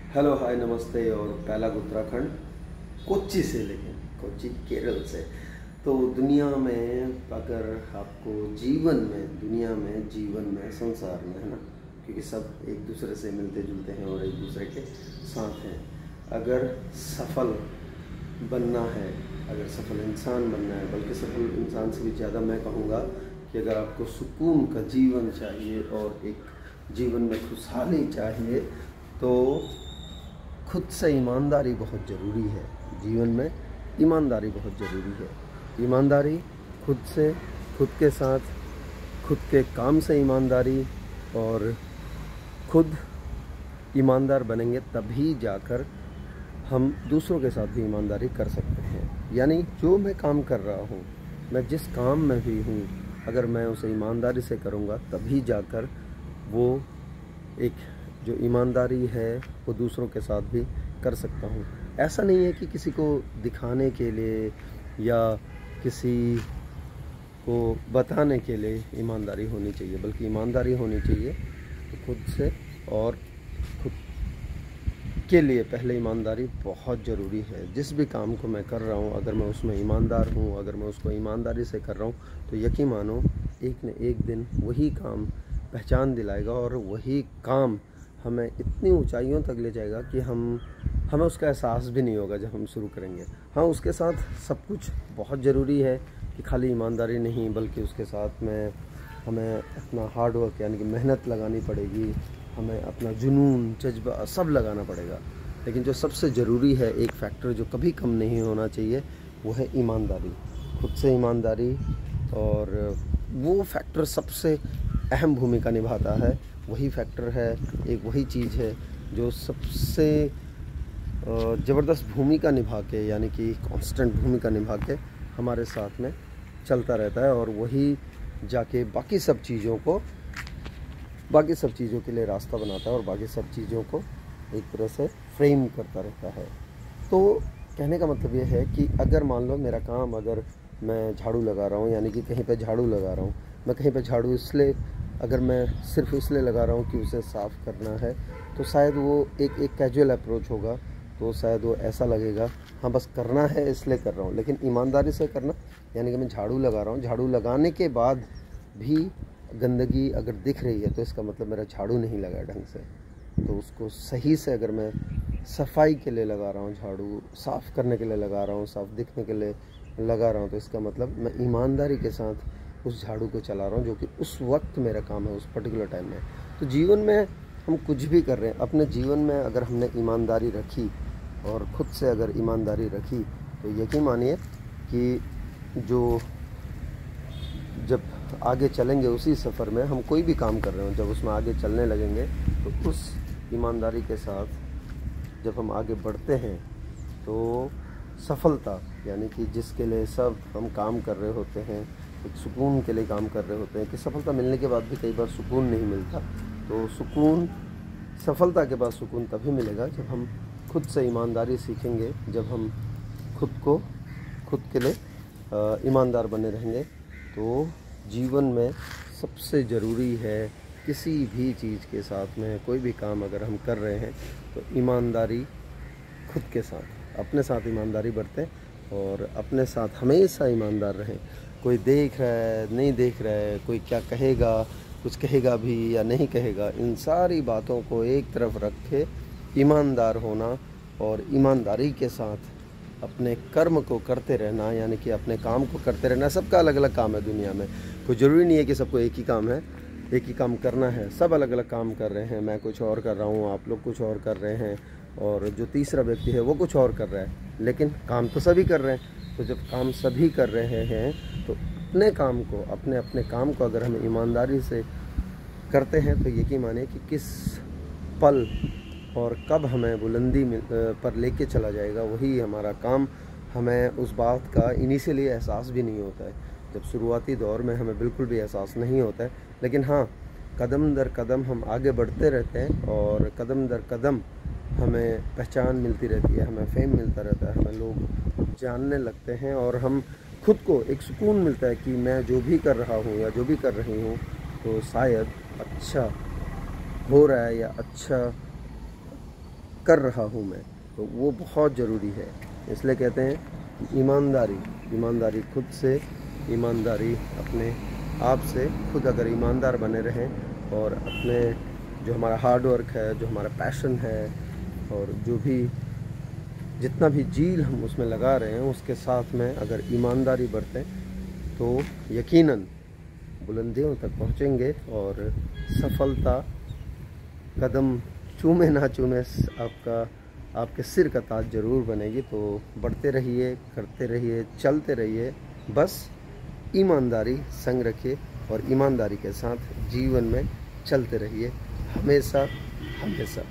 Hello hi नमस्ते। और पहला उत्तराखंड कोच्चि से, लेकिन कोच्चि केरल से। तो दुनिया में अगर आपको दुनिया में जीवन में संसार में, है ना, क्योंकि सब एक दूसरे से मिलते जुलते हैं और एक दूसरे के साथ हैं। अगर सफल बनना है, अगर सफल इंसान बनना है, बल्कि सफल इंसान से भी ज़्यादा मैं कहूँगा कि अगर आपको सुकून का जीवन चाहिए और एक जीवन में खुशहाली चाहिए, तो खुद से ईमानदारी बहुत ज़रूरी है। जीवन में ईमानदारी बहुत ज़रूरी है। ईमानदारी खुद से, खुद के साथ, खुद के काम से ईमानदारी, और खुद ईमानदार बनेंगे तभी जाकर हम दूसरों के साथ भी ईमानदारी कर सकते हैं। यानी जो मैं काम कर रहा हूँ, मैं जिस काम में भी हूँ, अगर मैं उसे ईमानदारी से करूँगा तभी जाकर वो एक जो ईमानदारी है वो दूसरों के साथ भी कर सकता हूँ। ऐसा नहीं है कि किसी को दिखाने के लिए या किसी को बताने के लिए ईमानदारी होनी चाहिए, बल्कि ईमानदारी होनी चाहिए तो खुद से, और खुद के लिए पहले ईमानदारी बहुत ज़रूरी है। जिस भी काम को मैं कर रहा हूँ, अगर मैं उसमें ईमानदार हूँ, अगर मैं उसको ईमानदारी से कर रहा हूँ, तो यकीन मानो एक न एक दिन वही काम पहचान दिलाएगा और वही काम हमें इतनी ऊंचाइयों तक ले जाएगा कि हमें उसका एहसास भी नहीं होगा जब हम शुरू करेंगे। हाँ, उसके साथ सब कुछ बहुत ज़रूरी है कि खाली ईमानदारी नहीं, बल्कि उसके साथ में हमें अपना हार्ड वर्क यानी कि मेहनत लगानी पड़ेगी, हमें अपना जुनून, जज्बा सब लगाना पड़ेगा। लेकिन जो सबसे ज़रूरी है, एक फैक्टर जो कभी कम नहीं होना चाहिए, वो है ईमानदारी, खुद से ईमानदारी। और वो फैक्टर सबसे अहम भूमिका निभाता है। वही फैक्टर है, एक वही चीज़ है जो सबसे ज़बरदस्त भूमिका निभा के, यानी कि कांस्टेंट भूमिका निभा के हमारे साथ में चलता रहता है, और वही जाके बाकी सब चीज़ों के लिए रास्ता बनाता है और बाकी सब चीज़ों को एक तरह से फ्रेम करता रहता है। तो कहने का मतलब ये है कि अगर मान लो मेरा काम, अगर मैं झाड़ू लगा रहा हूँ, यानी कि कहीं पे झाड़ू लगा रहा हूँ, मैं कहीं पे झाड़ू इसलिए, अगर मैं सिर्फ इसलिए लगा रहा हूँ कि उसे साफ़ करना है, तो शायद वो एक कैजुअल अप्रोच होगा, तो शायद वो ऐसा लगेगा हाँ बस करना है इसलिए कर रहा हूँ। लेकिन ईमानदारी से करना, यानी कि मैं झाड़ू लगा रहा हूँ, झाड़ू लगाने के बाद भी गंदगी अगर दिख रही है तो इसका मतलब मेरा झाड़ू नहीं लगा ढंग से। तो उसको सही से, अगर मैं सफाई के लिए लगा रहा हूँ झाड़ू, साफ़ करने के लिए लगा रहा हूँ, साफ़ दिखने के लिए लगा रहा हूँ, तो इसका मतलब मैं ईमानदारी के साथ उस झाड़ू को चला रहा हूँ, जो कि उस वक्त मेरा काम है, उस पर्टिकुलर टाइम में। तो जीवन में हम कुछ भी कर रहे हैं, अपने जीवन में अगर हमने ईमानदारी रखी और ख़ुद से अगर ईमानदारी रखी, तो यकीन मानिए कि जब आगे चलेंगे उसी सफ़र में, हम कोई भी काम कर रहे हो, जब उसमें आगे चलने लगेंगे, तो उस ईमानदारी के साथ जब हम आगे बढ़ते हैं, तो सफलता, यानी कि जिसके लिए सब हम काम कर रहे होते हैं, एक सुकून के लिए काम कर रहे होते हैं, कि सफलता मिलने के बाद भी कई बार सुकून नहीं मिलता, तो सफलता के बाद सुकून तभी मिलेगा जब हम खुद से ईमानदारी सीखेंगे, जब हम खुद के लिए ईमानदार बने रहेंगे। तो जीवन में सबसे ज़रूरी है, किसी भी चीज़ के साथ में कोई भी काम अगर हम कर रहे हैं, तो ईमानदारी खुद के साथ, अपने साथ ईमानदारी बरतें और अपने साथ हमेशा ईमानदार रहें। कोई देख रहा है, नहीं देख रहा है, कोई क्या कहेगा, कुछ कहेगा भी या नहीं कहेगा, इन सारी बातों को एक तरफ रख के ईमानदार होना और ईमानदारी के साथ अपने कर्म को करते रहना, यानी कि अपने काम को करते रहना। सबका अलग अलग काम है दुनिया में, कोई ज़रूरी नहीं है कि सबको एक ही काम है, एक ही काम करना है। सब अलग अलग काम कर रहे हैं, मैं कुछ और कर रहा हूँ, आप लोग कुछ और कर रहे हैं, और जो तीसरा व्यक्ति है वो कुछ और कर रहा है, लेकिन काम तो सभी कर रहे हैं। तो जब काम सभी कर रहे हैं, तो अपने काम को अगर हम ईमानदारी से करते हैं, तो यकीन मानिए कि किस पल और कब हमें बुलंदी पर लेके चला जाएगा, वही हमारा काम। हमें उस बात का इनिशियली एहसास भी नहीं होता है, जब शुरुआती दौर में हमें बिल्कुल भी एहसास नहीं होता है, लेकिन हाँ, कदम दर कदम हम आगे बढ़ते रहते हैं, और कदम दर कदम हमें पहचान मिलती रहती है, हमें फेम मिलता रहता है, हमें लोग जानने लगते हैं, और हम खुद को एक सुकून मिलता है कि मैं जो भी कर रहा हूँ या जो भी कर रही हूँ, तो शायद अच्छा हो रहा है या अच्छा कर रहा हूँ मैं, तो वो बहुत ज़रूरी है। इसलिए कहते हैं ईमानदारी खुद से, ईमानदारी अपने आप से। खुद अगर ईमानदार बने रहें और अपने जो हमारा हार्ड वर्क है, जो हमारा पैशन है और जो भी जितना भी जील हम उसमें लगा रहे हैं उसके साथ में अगर ईमानदारी बरतें तो यकीनन बुलंदियों तक पहुंचेंगे और सफलता कदम चूमे ना चूमे आपके सिर का ताज जरूर बनेगी। तो बढ़ते रहिए, करते रहिए, चलते रहिए, बस ईमानदारी संग रखिए और ईमानदारी के साथ जीवन में चलते रहिए हमेशा हमेशा।